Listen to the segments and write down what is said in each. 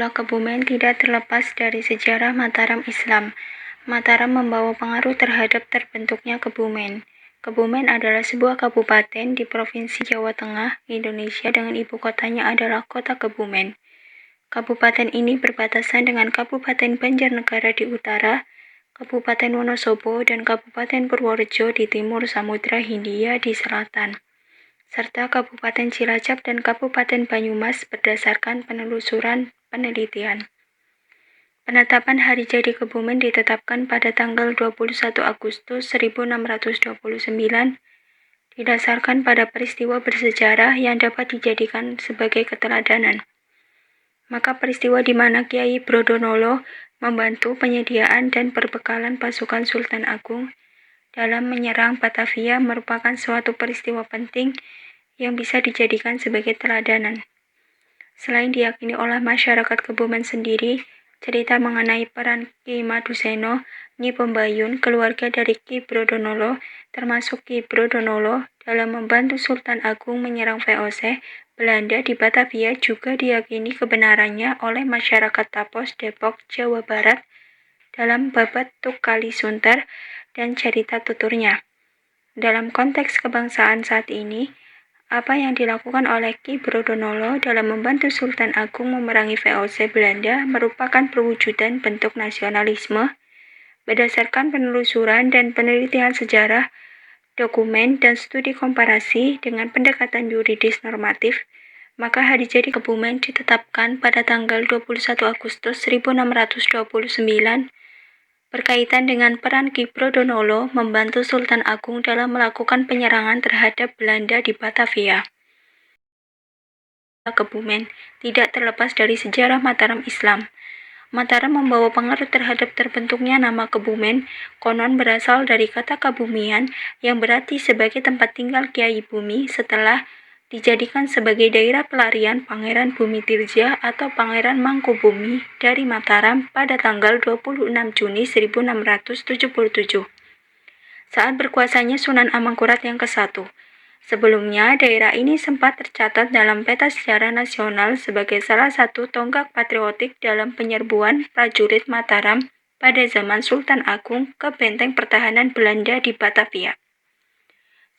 bola Kebumen tidak terlepas dari sejarah Mataram Islam. Mataram membawa pengaruh terhadap terbentuknya Kebumen. Kebumen adalah sebuah kabupaten di Provinsi Jawa Tengah, Indonesia dengan ibu kotanya adalah Kota Kebumen. Kabupaten ini berbatasan dengan Kabupaten Banjarnegara di utara, Kabupaten Wonosobo, dan Kabupaten Purworejo di timur Samudra Hindia di selatan, serta Kabupaten Cilacap dan Kabupaten Banyumas berdasarkan penelusuran penelitian. Penetapan hari jadi Kebumen ditetapkan pada tanggal 21 Agustus 1629 didasarkan pada peristiwa bersejarah yang dapat dijadikan sebagai keteladanan. Maka peristiwa di mana Kiai Brodonolo membantu penyediaan dan perbekalan pasukan Sultan Agung dalam menyerang Batavia merupakan suatu peristiwa penting yang bisa dijadikan sebagai teladanan. Selain diyakini oleh masyarakat Kebumen sendiri, cerita mengenai peran Ki Maduseno, Nyi Pembayun, keluarga dari Ki Brodonolo, termasuk Ki Brodonolo, dalam membantu Sultan Agung menyerang VOC Belanda di Batavia juga diyakini kebenarannya oleh masyarakat Tapos, Depok, Jawa Barat dalam Babat Tuk Kali Sunter dan cerita tuturnya. Dalam konteks kebangsaan saat ini, apa yang dilakukan oleh Ki Brodonolo dalam membantu Sultan Agung memerangi VOC Belanda merupakan perwujudan bentuk nasionalisme berdasarkan penelusuran dan penelitian sejarah, dokumen, dan studi komparasi dengan pendekatan yuridis normatif. Maka hari jadi Kebumen ditetapkan pada tanggal 21 Agustus 1629 berkaitan dengan peran Ki Brodonolo membantu Sultan Agung dalam melakukan penyerangan terhadap Belanda di Batavia. Kebumen tidak terlepas dari sejarah Mataram Islam. Mataram membawa pengaruh terhadap terbentuknya nama Kebumen, konon berasal dari kata Kabumian yang berarti sebagai tempat tinggal Kiai Bumi setelah dijadikan sebagai daerah pelarian Pangeran Bumitirja atau Pangeran Mangkubumi dari Mataram pada tanggal 26 Juni 1677 saat berkuasanya Sunan Amangkurat yang ke-1. Sebelumnya, daerah ini sempat tercatat dalam peta sejarah nasional sebagai salah satu tonggak patriotik dalam penyerbuan prajurit Mataram pada zaman Sultan Agung ke benteng pertahanan Belanda di Batavia.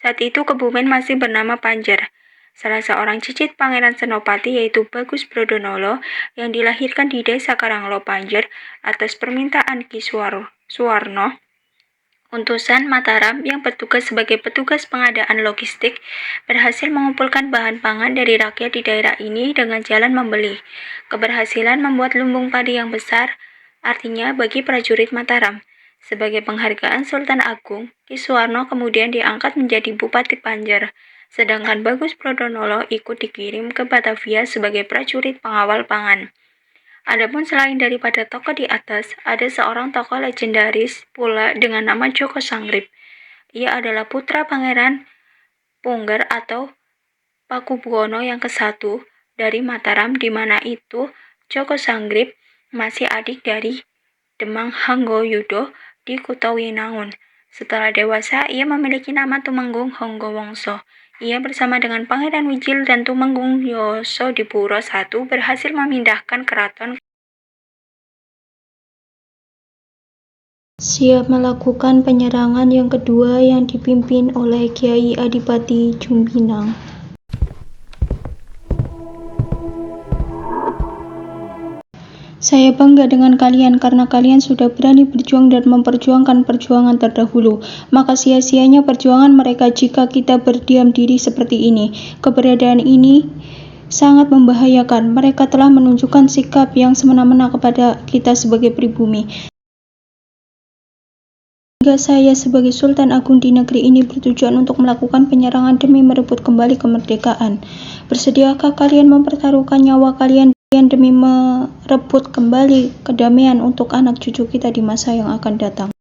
Saat itu Kebumen masih bernama Panjer. Salah seorang cicit Pangeran Senopati yaitu Bagus Brodonolo yang dilahirkan di desa Karanglo Panjer atas permintaan Ki Suwarno, utusan Mataram yang bertugas sebagai petugas pengadaan logistik, berhasil mengumpulkan bahan pangan dari rakyat di daerah ini dengan jalan membeli. Keberhasilan membuat lumbung padi yang besar, artinya bagi prajurit Mataram. Sebagai penghargaan Sultan Agung, Ki Suwarno kemudian diangkat menjadi Bupati Panjer, sedangkan Bagus Brodonolo ikut dikirim ke Batavia sebagai prajurit pengawal pangan. Adapun selain daripada tokoh di atas, ada seorang tokoh legendaris pula dengan nama Joko Sangrip. Ia adalah putra Pangeran Pungger atau Pakubuwono yang ke-1 dari Mataram, di mana itu Joko Sangrip masih adik dari Demang Hanggoyudo di Kutowinangun. Setelah dewasa, ia memiliki nama Tumenggung Honggowongso. Ia bersama dengan Pangeran Wijil dan Tumenggung Yosodipuro I berhasil memindahkan keraton siap melakukan penyerangan yang kedua yang dipimpin oleh Kiai Adipati Jumpinang. Saya bangga dengan kalian karena kalian sudah berani berjuang dan memperjuangkan perjuangan terdahulu. Maka sia-sianya perjuangan mereka jika kita berdiam diri seperti ini. Keberadaan ini sangat membahayakan. Mereka telah menunjukkan sikap yang semena-mena kepada kita sebagai pribumi. Sehingga saya sebagai Sultan Agung di negeri ini bertujuan untuk melakukan penyerangan demi merebut kembali kemerdekaan. Bersediakah kalian mempertaruhkan nyawa kalian demi merebut kembali kedamaian untuk anak cucu kita di masa yang akan datang?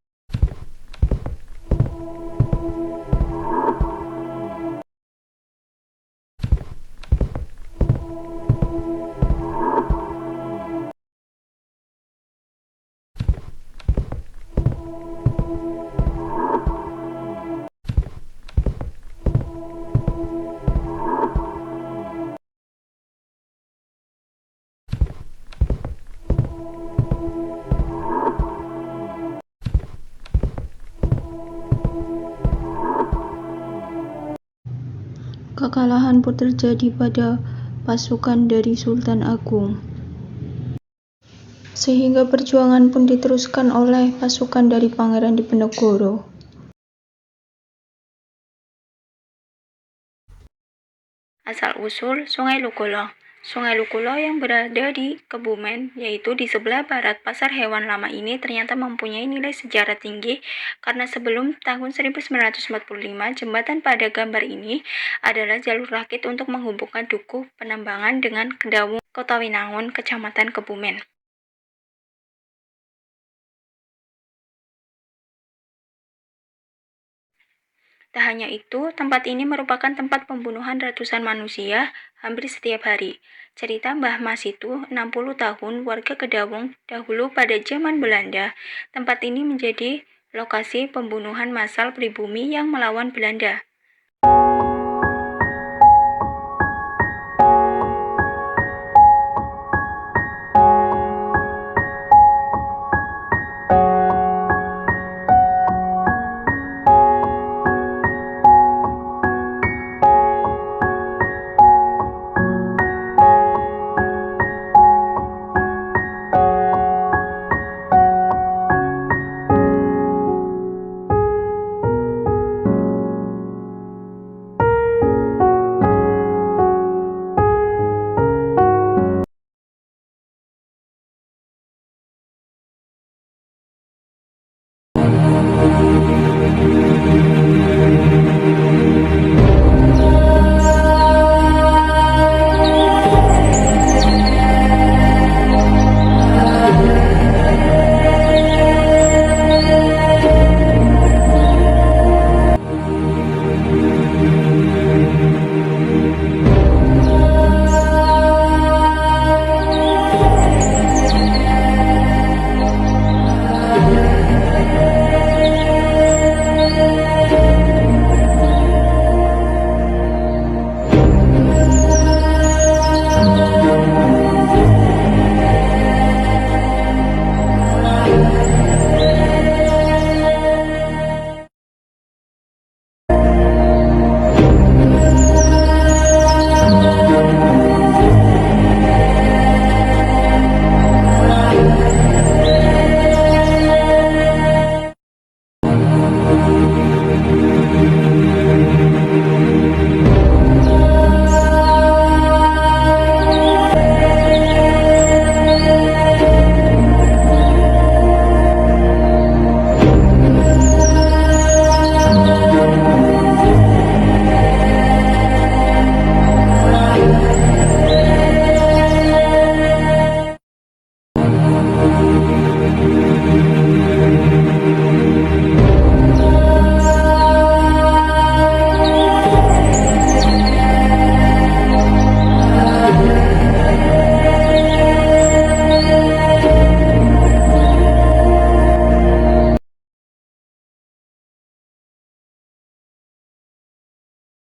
Kekalahan pun terjadi pada pasukan dari Sultan Agung, sehingga perjuangan pun diteruskan oleh pasukan dari Pangeran Diponegoro. Asal-usul Sungai Lukulo. Sungai Lukulo yang berada di Kebumen, yaitu di sebelah barat Pasar Hewan Lama ini ternyata mempunyai nilai sejarah tinggi karena sebelum tahun 1945, jembatan pada gambar ini adalah jalur rakit untuk menghubungkan Dukuh Penambangan dengan Kedawung, Kota Winangun, Kecamatan Kebumen. Tak hanya itu, tempat ini merupakan tempat pembunuhan ratusan manusia hampir setiap hari. Cerita Mbah Mas itu 60 tahun warga Kedawung dahulu pada zaman Belanda. Tempat ini menjadi lokasi pembunuhan massal pribumi yang melawan Belanda.